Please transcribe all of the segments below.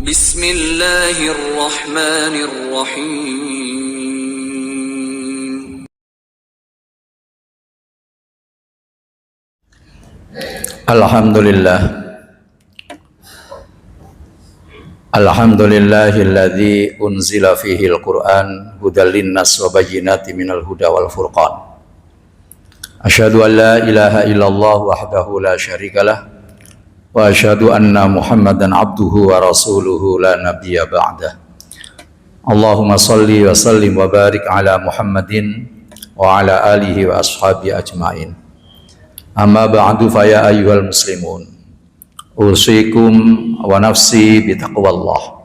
Bismillahirrahmanirrahim. Alhamdulillahilladzi unzila fihil Qur'an hudal linnas wa bayyinatin minal huda wal furqan. Asyhadu an la ilaha illallah wahdahu la syarikalah wa asyhadu anna Muhammadan abduhu wa rasuluhu la nabiyya ba'dah. Allahumma salli wa sallim wa barik ala Muhammadin wa ala alihi wa ashabihi ajmain. Amma ba'du fa ya ayyuhal muslimun, usikum wa nafsi bitaqwallah.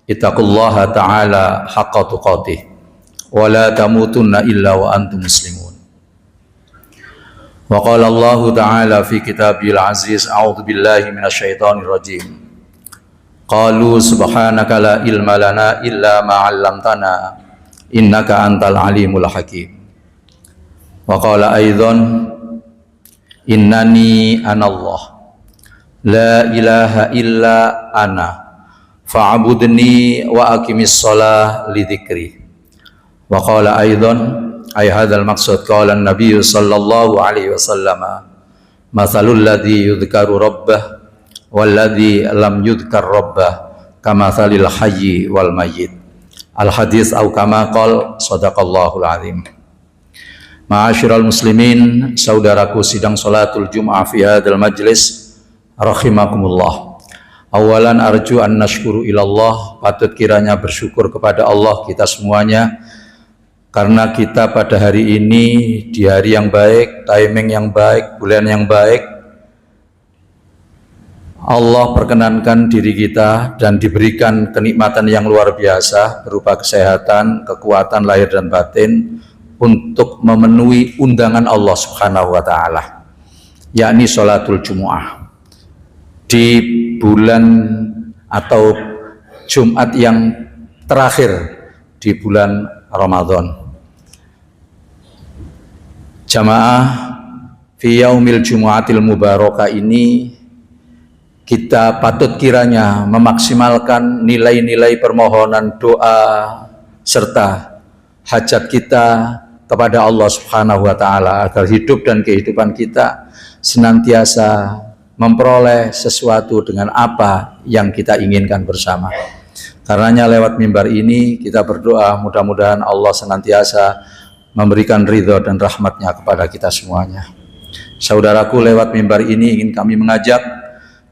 Ittaqullaha ta'ala haqqa tuqatih wa la tamutunna illa wa antum muslimun. Wa qala Allah ta'ala fi kitabil aziz, a'udzu billahi minasyaitonir rajim. Qalu subhanaka la ilma lana illa ma 'allamtana innaka antal alimul hakim. Wa qala aidan innani anallah la ilaha illa ana fa'budni wa aqimis shalah li dzikri. Wa qala aidan ay hadzal maqsad qala an-nabiy sallallahu alaihi wasallam mathalul ladzi yudhkaru rabbah wal ladzi lam yudhkar rabbah kamathalil hayyi wal mayyit. Al hadis au kama qala sadaqallahul azim. Ma'asyiral muslimin, saudaraku sidang salatul Jum'ah fi hadzal majlis rahimakumullah. Awalan arju an nashkuru ilallah, patut kiranya bersyukur kepada Allah kita semuanya karena kita pada hari ini di hari yang baik, timing yang baik, bulan yang baik, Allah perkenankan diri kita dan diberikan kenikmatan yang luar biasa berupa kesehatan, kekuatan lahir dan batin untuk memenuhi undangan Allah Subhanahu wa taala, yakni sholatul Jumu'ah di bulan atau Jumat yang terakhir di bulan Ramadan. Jamaah fi yaumil Jumu'atil Mubarakah ini kita patut kiranya memaksimalkan nilai-nilai permohonan doa serta hajat kita kepada Allah Subhanahu wa taala agar hidup dan kehidupan kita senantiasa memperoleh sesuatu dengan apa yang kita inginkan bersama. Karenanya lewat mimbar ini kita berdoa mudah-mudahan Allah senantiasa memberikan ridho dan rahmatnya kepada kita semuanya. Saudaraku, lewat mimbar ini ingin kami mengajak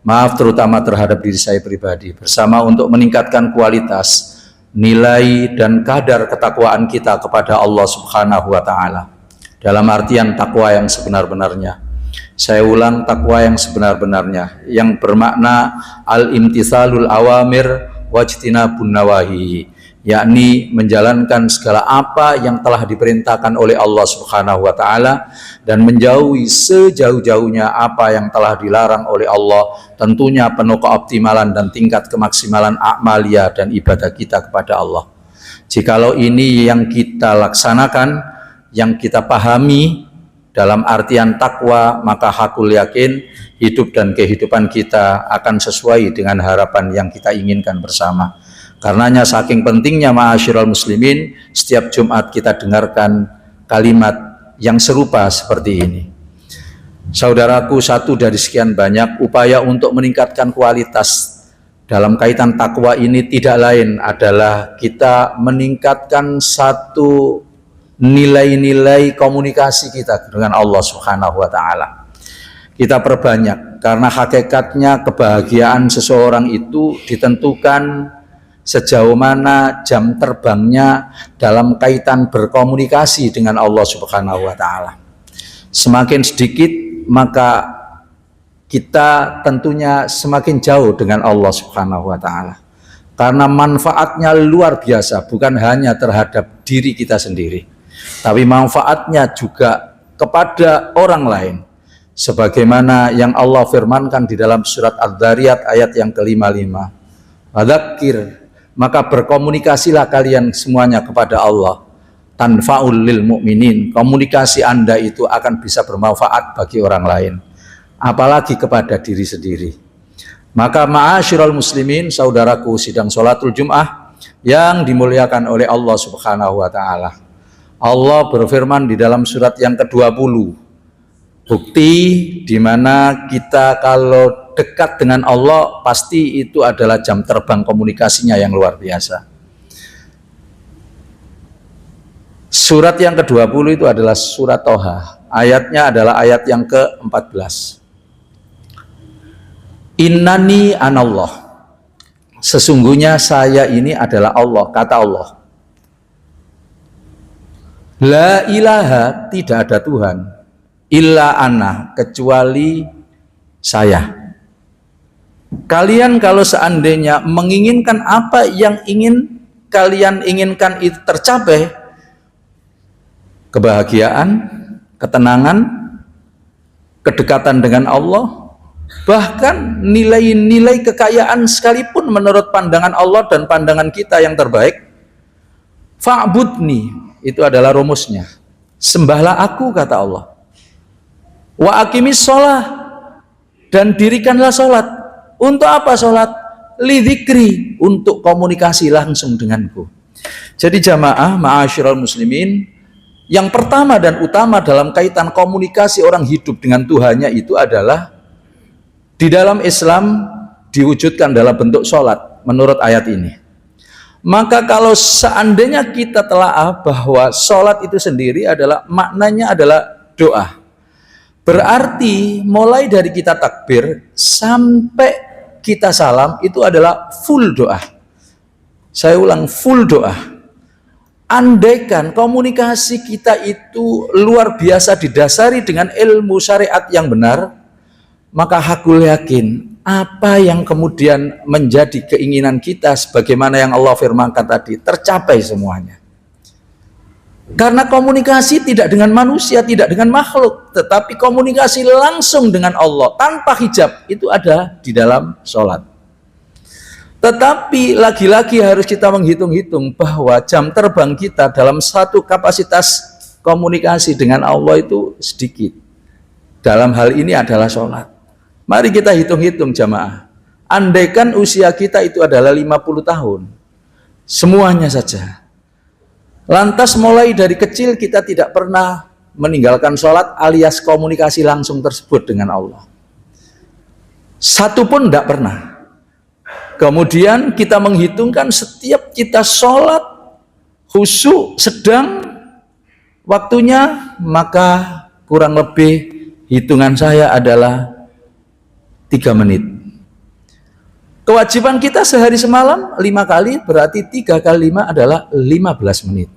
maaf terutama terhadap diri saya pribadi bersama untuk meningkatkan kualitas nilai dan kadar ketakwaan kita kepada Allah Subhanahu wa taala. Dalam artian takwa yang sebenar-benarnya. Saya ulang, takwa yang sebenar-benarnya, yang bermakna al-imtithalul awamir wajtinabun nawahi, yakni menjalankan segala apa yang telah diperintahkan oleh Allah Subhanahu wa taala dan menjauhi sejauh-jauhnya apa yang telah dilarang oleh Allah, tentunya penuh keoptimalan dan tingkat kemaksimalan a'maliyah dan ibadah kita kepada Allah. Jikalau ini yang kita laksanakan, yang kita pahami dalam artian takwa, maka hakul yakin hidup dan kehidupan kita akan sesuai dengan harapan yang kita inginkan bersama. Karenanya saking pentingnya ma'asyiral muslimin, setiap Jumat kita dengarkan kalimat yang serupa seperti ini. Saudaraku, satu dari sekian banyak upaya untuk meningkatkan kualitas dalam kaitan takwa ini tidak lain adalah kita meningkatkan satu nilai-nilai komunikasi kita dengan Allah Subhanahu wa taala. Kita perbanyak karena hakikatnya kebahagiaan seseorang itu ditentukan sejauh mana jam terbangnya dalam kaitan berkomunikasi dengan Allah Subhanahu wa taala. Semakin sedikit maka kita tentunya semakin jauh dengan Allah Subhanahu wa taala. Karena manfaatnya luar biasa, bukan hanya terhadap diri kita sendiri, tapi manfaatnya juga kepada orang lain. Sebagaimana yang Allah firmankan di dalam surat Adz-Dzariyat ayat yang ke-55. Wadzakir, maka berkomunikasilah kalian semuanya kepada Allah. Tanfa'ul lil mu'minin, komunikasi Anda itu akan bisa bermanfaat bagi orang lain, apalagi kepada diri sendiri. Maka ma'asyiral muslimin, saudaraku sidang sholatul Jum'ah yang dimuliakan oleh Allah Subhanahu wa taala. Allah berfirman di dalam surat yang ke-20. Bukti di mana kita kalau dekat dengan Allah pasti itu adalah jam terbang komunikasinya yang luar biasa. Surat yang ke-20 itu adalah surat Toha. Ayatnya adalah ayat yang ke-14. Innani anallah. Sesungguhnya saya ini adalah Allah, kata Allah. La ilaha, tidak ada Tuhan, illa ana, kecuali saya. Kalian kalau seandainya menginginkan apa yang ingin kalian inginkan itu tercapai, kebahagiaan, ketenangan, kedekatan dengan Allah, bahkan nilai-nilai kekayaan sekalipun menurut pandangan Allah dan pandangan kita yang terbaik, fa'budni, itu adalah rumusnya, sembahlah aku, kata Allah. Wa aqimis sholah, dan dirikanlah sholat. Untuk apa sholat? Lidzikri, untuk komunikasi langsung denganku. Jadi jamaah ma'asyiral muslimin, yang pertama dan utama dalam kaitan komunikasi orang hidup dengan Tuhannya itu adalah di dalam Islam diwujudkan dalam bentuk sholat menurut ayat ini. Maka kalau seandainya kita telaah bahwa sholat itu sendiri adalah maknanya adalah doa, berarti mulai dari kita takbir sampai kita salam itu adalah full doa. Saya ulang, full doa. Andaikan komunikasi kita itu luar biasa didasari dengan ilmu syariat yang benar, maka aku yakin apa yang kemudian menjadi keinginan kita sebagaimana yang Allah firmankan tadi tercapai semuanya. Karena komunikasi tidak dengan manusia, tidak dengan makhluk, tetapi komunikasi langsung dengan Allah tanpa hijab itu ada di dalam sholat. Tetapi lagi-lagi harus kita menghitung-hitung bahwa jam terbang kita dalam satu kapasitas komunikasi dengan Allah itu sedikit. Dalam hal ini adalah sholat. Mari kita hitung-hitung jamaah. Andaikan usia kita itu adalah 50 tahun, semuanya saja. Lantas mulai dari kecil kita tidak pernah meninggalkan sholat alias komunikasi langsung tersebut dengan Allah. Satu pun tidak pernah. Kemudian kita menghitungkan setiap kita sholat khusyuk sedang waktunya, maka kurang lebih hitungan saya adalah 3 menit. Kewajiban kita sehari semalam 5 kali, berarti 3 kali 5 adalah 15 menit.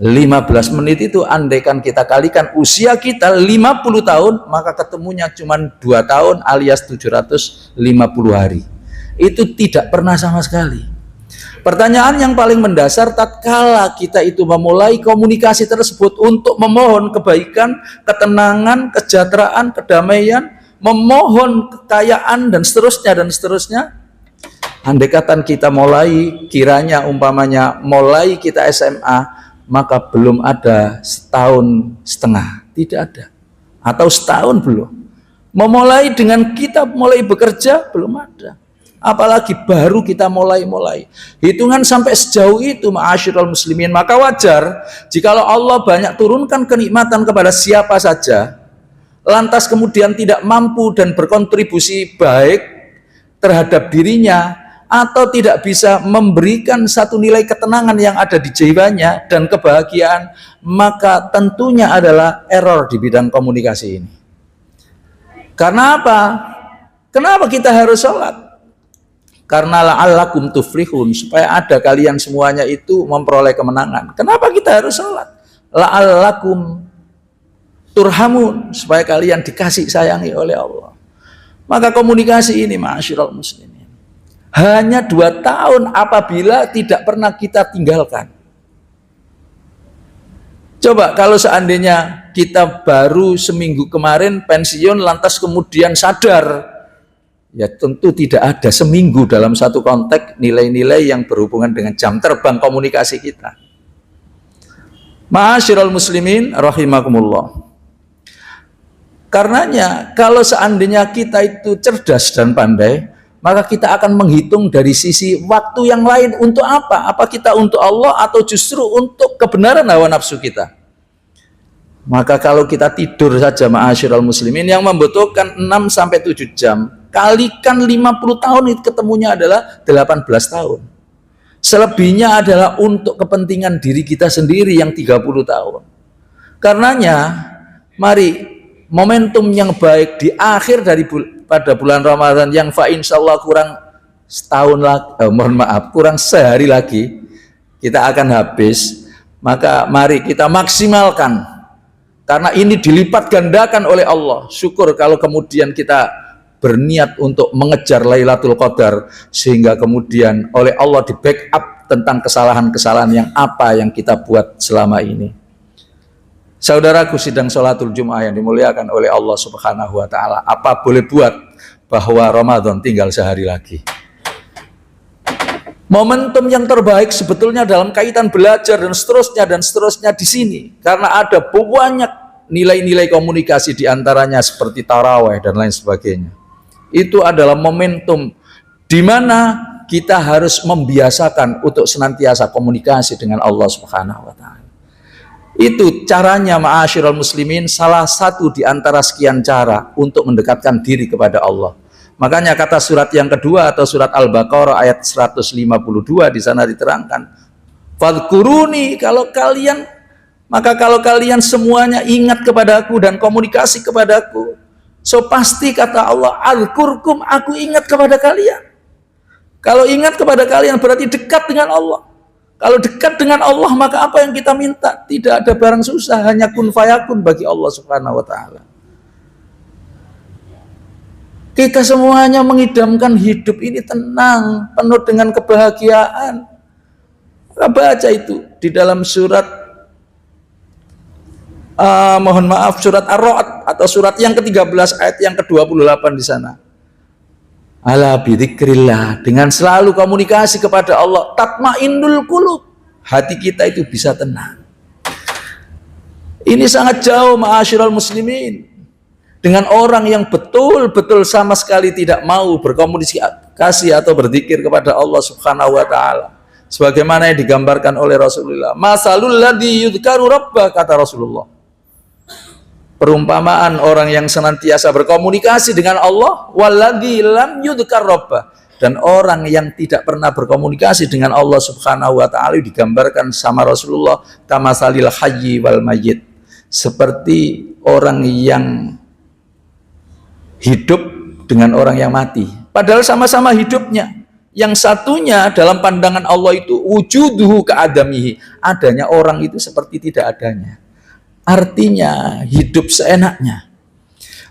15 menit itu andaikan kita kalikan usia kita 50 tahun, maka ketemunya cuma 2 tahun alias 750 hari. Itu tidak pernah sama sekali. Pertanyaan yang paling mendasar, tatkala kita itu memulai komunikasi tersebut untuk memohon kebaikan, ketenangan, kesejahteraan, kedamaian, memohon kekayaan dan seterusnya, andaikan kita mulai, kiranya umpamanya mulai kita SMA, maka belum ada 1,5 tahun, tidak ada, atau 1 tahun belum. Memulai dengan kita mulai bekerja belum ada, apalagi baru kita mulai. Hitungan sampai sejauh itu ma'asyiral muslimin, maka wajar jikalau Allah banyak turunkan kenikmatan kepada siapa saja, lantas kemudian tidak mampu dan berkontribusi baik terhadap dirinya, atau tidak bisa memberikan satu nilai ketenangan yang ada di jiwanya dan kebahagiaan, maka tentunya adalah error di bidang komunikasi ini. Karena apa? Kenapa kita harus sholat? Karena la'allakum tuflihun, supaya ada kalian semuanya itu memperoleh kemenangan. Kenapa kita harus sholat? La'allakum turhamun, supaya kalian dikasih sayangi oleh Allah. Maka komunikasi ini ma'asyiral muslimin hanya 2 tahun apabila tidak pernah kita tinggalkan. Coba kalau seandainya kita baru seminggu kemarin pensiun lantas kemudian sadar, ya tentu tidak ada seminggu dalam satu konteks nilai-nilai yang berhubungan dengan jam terbang komunikasi kita. Ma'asyiral muslimin rahimakumullah. Karenanya kalau seandainya kita itu cerdas dan pandai, maka kita akan menghitung dari sisi waktu yang lain untuk apa? Apa kita untuk Allah atau justru untuk kebenaran hawa nafsu kita? Maka kalau kita tidur saja ma'asyiral muslimin yang membutuhkan 6-7 jam, kalikan 50 tahun itu ketemunya adalah 18 tahun. Selebihnya adalah untuk kepentingan diri kita sendiri yang 30 tahun. Karenanya, mari momentum yang baik di akhir pada bulan Ramadan yang insyaallah kurang setahun lagi, kurang sehari lagi kita akan habis, maka mari kita maksimalkan karena ini dilipat gandakan oleh Allah. Syukur kalau kemudian kita berniat untuk mengejar Lailatul Qadar sehingga kemudian oleh Allah di backup tentang kesalahan-kesalahan yang kita buat selama ini. Saudaraku sidang sholatul Jum'ah yang dimuliakan oleh Allah Subhanahu wa Ta'ala, apa boleh buat bahwa Ramadan tinggal sehari lagi. Momentum yang terbaik sebetulnya dalam kaitan belajar dan seterusnya di sini, karena ada banyak nilai-nilai komunikasi diantaranya seperti tarawih dan lain sebagainya. Itu adalah momentum di mana kita harus membiasakan untuk senantiasa komunikasi dengan Allah Subhanahu wa Ta'ala. Itu caranya ma'asyiral muslimin, salah satu di antara sekian cara untuk mendekatkan diri kepada Allah. Makanya kata surat yang kedua atau surat Al-Baqarah ayat 152 di sana diterangkan, fadhkuruni, kalau kalian semuanya ingat kepadaku dan komunikasi kepadaku, so pasti kata Allah, adzkurkum, aku ingat kepada kalian. Kalau ingat kepada kalian berarti dekat dengan Allah. Kalau dekat dengan Allah, maka apa yang kita minta? Tidak ada barang susah, hanya kun fayakun bagi Allah Subhanahu wa Ta'ala. Kita semuanya mengidamkan hidup ini tenang, penuh dengan kebahagiaan. Kita baca itu di dalam surat surat Ar-Ra'd atau surat yang ke-13 ayat yang ke-28 di sana. Ala bidzikrillah, dengan selalu komunikasi kepada Allah, tatmainnul qulub, hati kita itu bisa tenang. Ini sangat jauh ma'asyiral muslimin dengan orang yang betul-betul sama sekali tidak mau berkomunikasi atau berzikir kepada Allah Subhanahu wa Ta'ala. Sebagaimana yang digambarkan oleh Rasulullah, masalul ladzi yudhkaru rabbah, kata Rasulullah. Perumpamaan orang yang senantiasa berkomunikasi dengan Allah, walladzi lam yudhkar rabbah, dan orang yang tidak pernah berkomunikasi dengan Allah Subhanahu wa Ta'ala digambarkan sama Rasulullah kamasalil hayyi wal mayyit, seperti orang yang hidup dengan orang yang mati, padahal sama-sama hidupnya. Yang satunya dalam pandangan Allah itu wujuduhu ka'adamihi, adanya orang itu seperti tidak adanya. Artinya hidup seenaknya.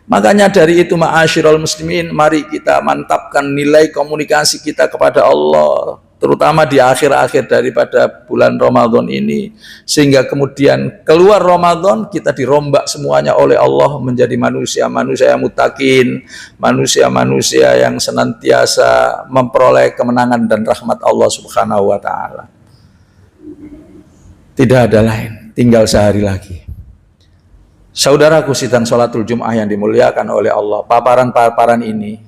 Makanya dari itu ma'asyiral muslimin, mari kita mantapkan nilai komunikasi kita kepada Allah, terutama di akhir-akhir daripada bulan Ramadan ini, sehingga kemudian keluar Ramadan kita dirombak semuanya oleh Allah menjadi manusia-manusia yang muttaqin, manusia-manusia yang senantiasa memperoleh kemenangan dan rahmat Allah Subhanahu wa Ta'ala. Tidak ada lain, tinggal sehari lagi. Saudaraku sidang sholatul Jum'ah yang dimuliakan oleh Allah, paparan-paparan ini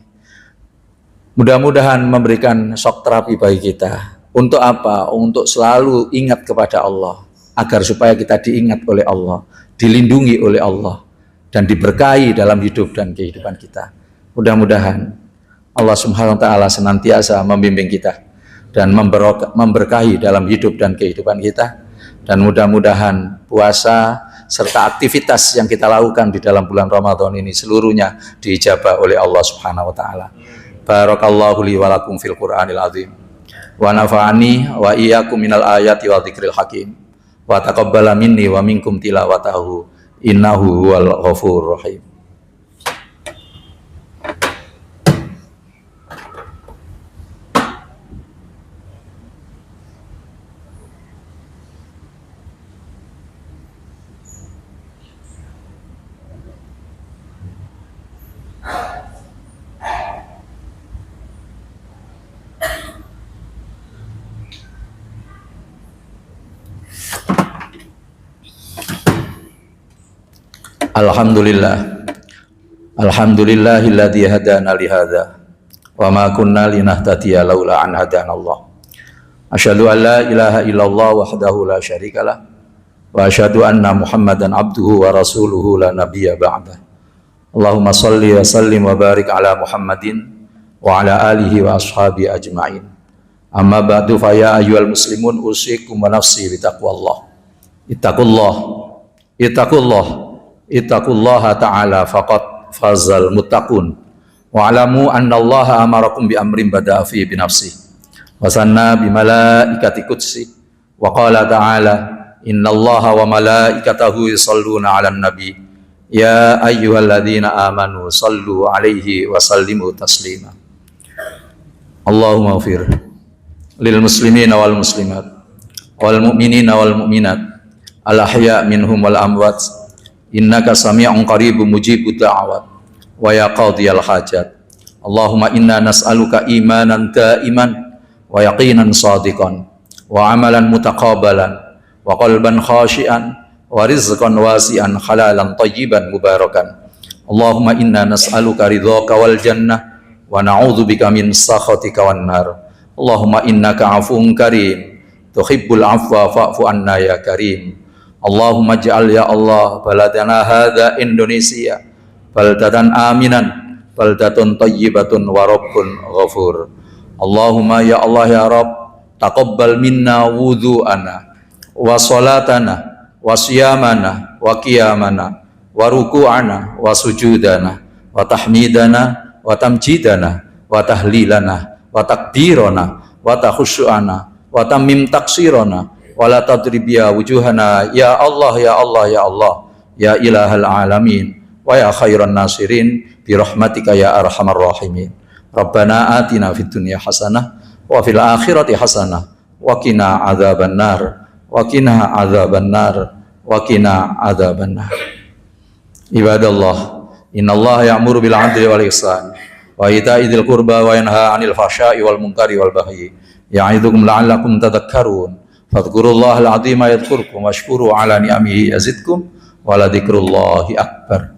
mudah-mudahan memberikan shock terapi bagi kita. Untuk apa? Untuk selalu ingat kepada Allah, agar supaya kita diingat oleh Allah, dilindungi oleh Allah, dan diberkahi dalam hidup dan kehidupan kita. Mudah-mudahan Allah Subhanahu wa Ta'ala senantiasa membimbing kita dan memberkahi dalam hidup dan kehidupan kita. Dan mudah-mudahan puasa serta aktivitas yang kita lakukan di dalam bulan Ramadan ini seluruhnya diijabah oleh Allah Subhanahu wa Ta'ala. Barakallahu li wa lakum fil Qur'anil azim. Wa nafa'ani wa iyyakum minal ayati wa dzikril hakim. Wa taqabbala minni wa minkum tilawatahu. Innahu huwal ghafurur rahim. Alhamdulillah, alhamdulillahilladzi hadana li hadza wa ma kunna linahtadiya laula an hadanallah. Asyhadu an la ilaha illallah wahdahu la syarikalah wa asyhadu anna Muhammadan abduhu wa rasuluhu la nabiyya ba'da. Allahumma shalli wa sallim wa barik ala Muhammadin wa ala alihi wa ashabi ajma'in. Amma ba'du fa ya ayyuhal muslimun usikum wa nafsi bi taqwallah. Ittaqullaha ta'ala faqad fazal muttaqun. Wa alamu annallaha amarakum bi amrin bada'a fi binafsi wa sanna bi malaikati qudsi wa qala ta'ala innallaha wa malaikatahu yusalluna 'alan nabi ya ayyuhalladzina amanu sallu 'alaihi wa sallimu taslima. Allahumma ighfir lil muslimina wal muslimat wal mu'minina wal mu'minat al ahya minhum wal amwat innaka sami'un qaribun mujibud da'awat wa ya qadiyal hajat. Allahumma inna nas'aluka imanan da'iman wa yaqinan sadiqan wa amalan mutaqabbalan wa qalban khashi'an wa rizqan wasi'an halalan tayyiban mubarakan. Allahumma inna nas'aluka ridhaka wal jannah wa na'udzubika min sakhatika wan nar. Allahumma innaka 'afuwun karim tuhibbul 'afwa fa'fu anna ya karim. Allahumma ij'al ya Allah baladana hadza Indonesia baldatan aminan baldatun tayyibatun wa rabbun ghafur. Allahumma ya Allah ya Rabb taqabbal minna wudhu'ana wa salatana wa siyamana wa qiyamana wa ruku'ana wa sujudana wa tahmidana wa tamjidana wa tahlilana wa takbirana wa takhushu'ana wa tamim taksirana wa la tadribiya wujuhana ya Allah ya Allah ya Allah ya ilahal alamin wa ya khairan nasirin bi rahmatika ya arhamar rahimin. Rabbana atina fid dunya hasanah wa fil akhirati hasanah wa qina adzabannar wa qina adzabannar wa qina adzabannar. Ibadallah, innallaha ya'muru bil 'adli wal ihsan wa ita'i dzil qurba wa yanha 'anil fahsya'i wal munkari wal baghi ya'idzukum la'allakum tadhakkarun. Fadhkurullahal 'azima yadhkurkum washkuru 'ala ni'amihi yazidkum wa la dzikrullahi akbar.